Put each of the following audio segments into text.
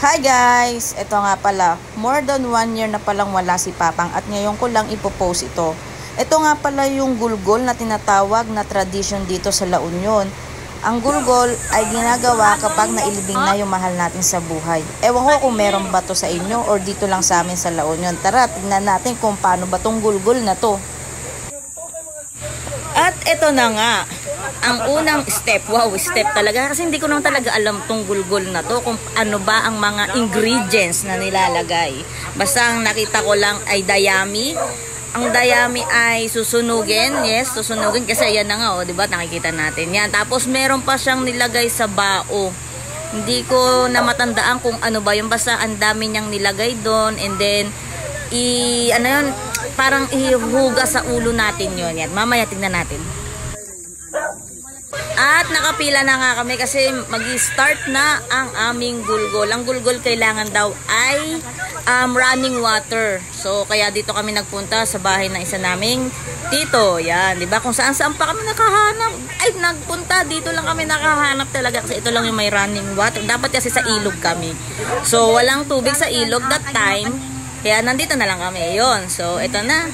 Hi guys! Ito nga pala, more than 1 year na palang wala si Papang at ngayon ko lang ipopost ito. Ito nga pala yung gulgol na tinatawag na tradition dito sa La Union. Ang gulgol ay ginagawa kapag nailibing na yung mahal natin sa buhay. Ewan ko kung meron ba to sa inyo or dito lang sa amin sa La Union. Tara, tignan natin kung paano ba tong gulgol na to. At ito na nga, ang unang step. Wow, step talaga. Kasi hindi ko naman talaga alam tong gulgol na to kung ano ba ang mga ingredients na nilalagay. Basta ang nakita ko lang ay dayami. Ang dayami ay susunugin. Yes, susunugin kasi yan na nga, oh, 'di ba? Nakikita natin. Yan. Tapos meron pa siyang nilagay sa bao. Hindi ko na matandaan kung ano ba yung basta ang dami niyang nilagay doon and then ano yun, parang ihuga sa ulo natin yun. Yan. Mamaya tingnan natin. At nakapila na nga kami kasi mag-start na ang aming gulgol. Ang gulgol kailangan daw ay running water. So kaya dito kami nagpunta sa bahay ng isa naming tito. Yan, 'di ba? Kung saan-saan pa kami nakahanap. Ay, nagpunta dito lang kami nakahanap talaga kasi ito lang yung may running water. Dapat kasi sa ilog kami. So walang tubig sa ilog that time. Kaya nandito na lang kami. Yon. So ito na.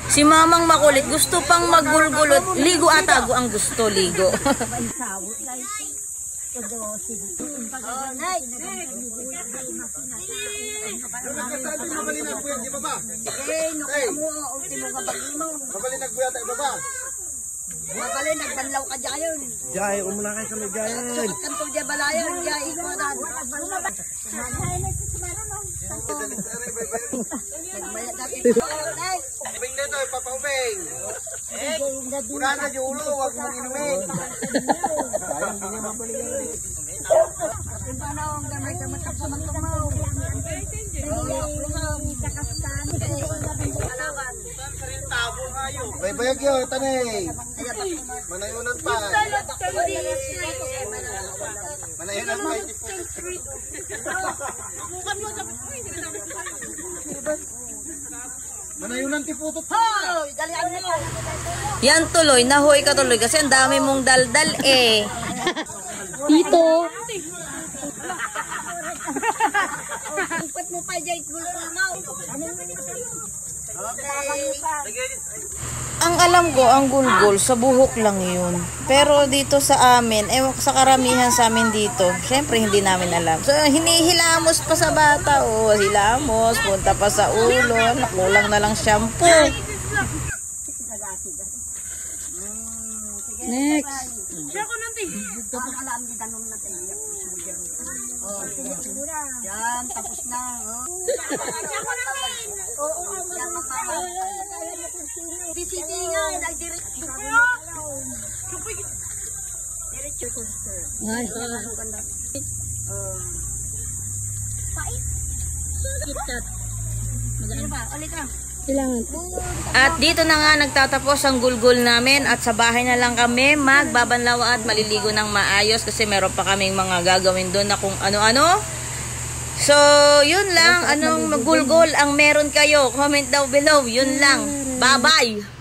Si Mamang makulit, gusto pang maggulgulot. Ligo ata ang gusto, ligo. Mabali, nagbanlaw ka dyan. Jai, umuna kayo kami dyan. Sukat kang to dyan balayan. Jai, ikutan. Nagbayad natin. Ubing na ito, ipapaubing. Pura na yung ulo, huwag mong inumin. Sayang, hindi niya mabalik yan rin. Paano ang gamay ka matapsaman ka mo? Baybayag yun, tanay. Manayunan pa. Manayunan pa. Manayunan tiputot. Yan tuloy, nahoy ka tuloy kasi ang dami mong daldal eh. Dito. Ipot mo pa dyan. Ang alam ko, ang gulgol, sa buhok lang yun. Pero dito sa amin, sa karamihan sa amin dito, syempre hindi namin alam. So, hinihilamos pa sa bata. O, hilamos, punta pa sa ulo, nakulang na lang shampoo. Next. Yan, tapos na. Bisiti nga, nagdiretso. Diretso ko, sir. Ay. Pait. KitKat. Maganda ba? Ulit ka. At dito na nga nagtatapos ang gulgol namin at sa bahay na lang kami magbabanlaw at maliligo ng maayos kasi meron pa kaming mga gagawin doon na kung ano-ano. So, yun lang. Anong gulgol ang meron kayo? Comment down below. Yun lang. Bye-bye!